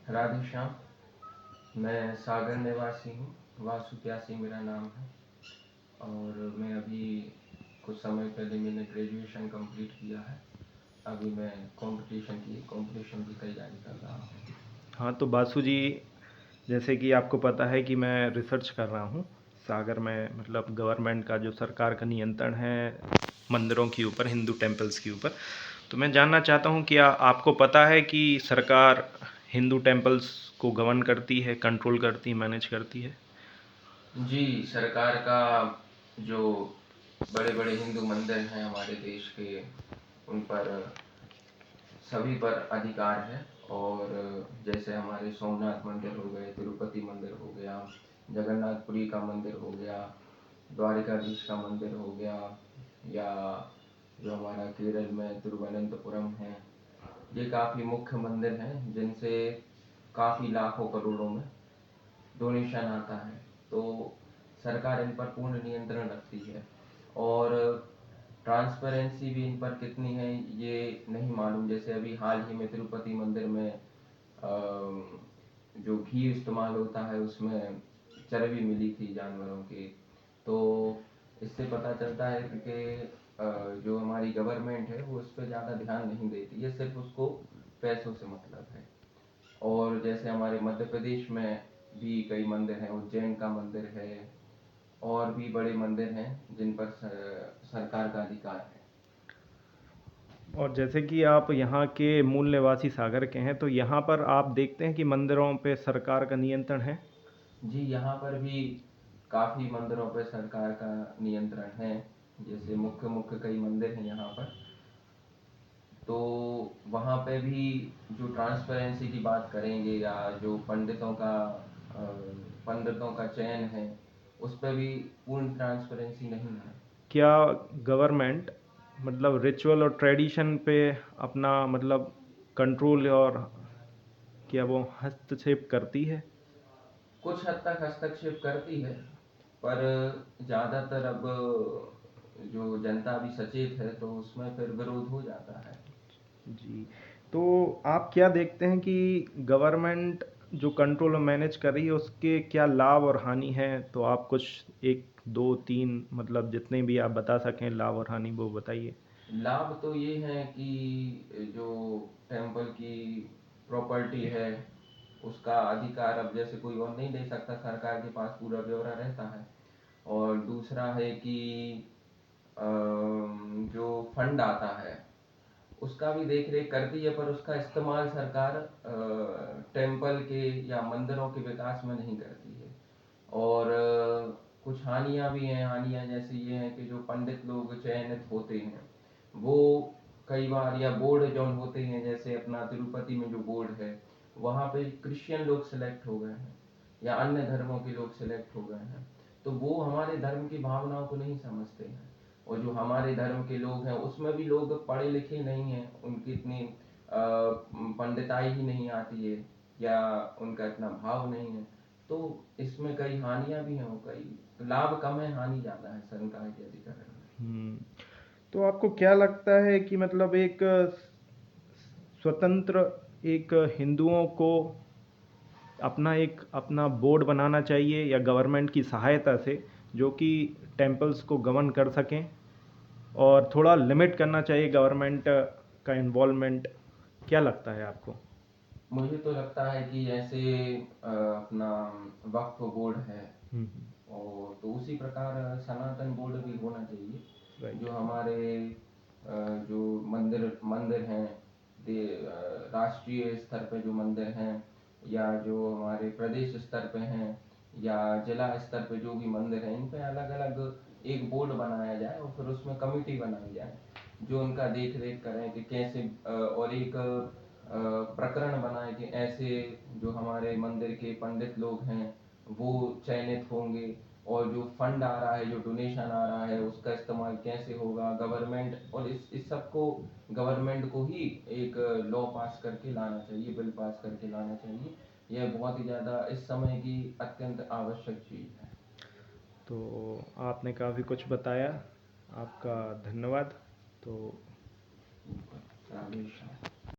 राधे श्याम। मैं सागर निवासी हूँ। वासु प्यासी मेरा नाम है। और मैं अभी कुछ समय पहले मैंने ग्रेजुएशन कंप्लीट किया है। अभी मैं कंपटीशन की तैयारी कर रहा हूँ। हाँ, तो बासु जी, जैसे कि आपको पता है कि मैं रिसर्च कर रहा हूँ सागर में, मतलब गवर्नमेंट का जो सरकार का नियंत्रण है मंदिरों के ऊपर, हिंदू टेम्पल्स के ऊपर। तो मैं जानना चाहता हूँ, क्या आपको पता है कि सरकार हिंदू टेम्पल्स को गवर्न करती है, कंट्रोल करती है, मैनेज करती है? जी, सरकार का जो बड़े बड़े हिंदू मंदिर हैं हमारे देश के, उन पर सभी पर अधिकार है। और जैसे हमारे सोमनाथ मंदिर हो गए, तिरुपति मंदिर हो गया, जगन्नाथपुरी का मंदिर हो गया, द्वारिकाधीश का मंदिर हो गया, या जो हमारा केरल में तिरुवनंतपुरम है, ये काफ़ी मुख्य मंदिर हैं जिनसे काफ़ी लाखों करोड़ों में डोनेशन आता है। तो सरकार इन पर पूर्ण नियंत्रण रखती है। और ट्रांसपेरेंसी भी इन पर कितनी है ये नहीं मालूम। जैसे अभी हाल ही में तिरुपति मंदिर में जो घी इस्तेमाल होता है उसमें चर्बी मिली थी जानवरों की। तो इससे पता चलता है कि जो हमारी गवर्नमेंट है वो इस पर ज़्यादा ध्यान नहीं देती है, सिर्फ उसको पैसों से मतलब है। और जैसे हमारे मध्य प्रदेश में भी कई मंदिर हैं, उज्जैन का मंदिर है, और भी बड़े मंदिर हैं जिन पर सरकार का अधिकार है। और जैसे कि आप यहाँ के मूल निवासी सागर के हैं, तो यहाँ पर आप देखते हैं कि मंदिरों पे सरकार का नियंत्रण है? जी, यहाँ पर भी काफ़ी मंदिरों पर सरकार का नियंत्रण है। जैसे मुख्य मुख्य कई मंदिर हैं यहाँ पर। तो वहाँ पे भी जो ट्रांसपेरेंसी की बात करेंगे, या जो अ, पंडितों का चयन है, उस पर भी पूर्ण ट्रांसपेरेंसी नहीं है। क्या गवर्नमेंट मतलब रिचुअल और ट्रेडिशन पे अपना मतलब कंट्रोल, और क्या वो हस्तक्षेप करती है? कुछ हद तक हस्तक्षेप करती है, पर ज़्यादातर अब जो जनता भी सचेत है तो उसमें फिर विरोध हो जाता है। जी। तो आप क्या देखते हैं कि गवर्नमेंट जो कंट्रोल और मैनेज कर रही है उसके क्या लाभ और हानि हैं? तो आप कुछ एक दो तीन मतलब जितने भी आप बता सकें लाभ और हानि, वो बताइए। लाभ तो ये है कि जो टेम्पल की प्रॉपर्टी है उसका अधिकार अब जैसे कोई और नहीं दे सकता, सरकार के पास पूरा ब्यौरा रहता है। और दूसरा है कि जो फंड आता है उसका भी देख रेख करती है, पर उसका इस्तेमाल सरकार टेम्पल के या मंदिरों के विकास में नहीं करती है। और कुछ हानियां भी हैं। हानियां जैसे ये हैं कि जो पंडित लोग चयनित होते हैं वो कई बार, या बोर्ड जो होते हैं, जैसे अपना तिरुपति में जो बोर्ड है वहाँ पे क्रिश्चियन लोग सिलेक्ट हो गए हैं या अन्य धर्मों के लोग सिलेक्ट हो गए हैं। तो वो हमारे धर्म की भावनाओं को नहीं समझते हैं। और जो हमारे धर्म के लोग हैं उसमें भी लोग पढ़े लिखे नहीं हैं, उनकी इतनी पंडिताई ही नहीं आती है, या उनका इतना भाव नहीं है। तो इसमें कई हानियां भी हैं, कई लाभ कम है, हानि ज़्यादा है सरकार के अधिकरण में। हम्म। तो आपको क्या लगता है कि मतलब एक स्वतंत्र एक हिंदुओं को अपना एक अपना बोर्ड बनाना चाहिए, या गवर्नमेंट की सहायता से जो कि टेम्पल्स को गवर्न कर सकें, और थोड़ा लिमिट करना चाहिए गवर्नमेंट का इन्वॉल्वमेंट? क्या लगता है आपको? मुझे तो लगता है कि जैसे अपना वक्फ बोर्ड है, हम्म। और तो उसी प्रकार सनातन बोर्ड भी होना चाहिए। राइट। जो हमारे जो मंदिर मंदिर हैं, राष्ट्रीय स्तर पे जो मंदिर हैं, या जो हमारे प्रदेश स्तर पे हैं, या जिला स्तर पे जो भी मंदिर हैं, इन पे अलग अलग एक बोर्ड बनाया जाए और फिर उसमें कमेटी बनाई जाए जो उनका देख रेख करें कि कैसे और एक प्रकरण बनाए कि ऐसे जो हमारे मंदिर के पंडित लोग हैं वो चयनित होंगे, और जो फंड आ रहा है, जो डोनेशन आ रहा है, उसका इस्तेमाल कैसे होगा गवर्नमेंट। और इस सब को गवर्नमेंट को ही एक लॉ पास करके लाना चाहिए, बिल पास करके लाना चाहिए। यह बहुत ही ज़्यादा इस समय की अत्यंत आवश्यक चीज़ है। तो आपने काफ़ी कुछ बताया, आपका धन्यवाद। तो बिल्कुल। राधे ओके। श्याम।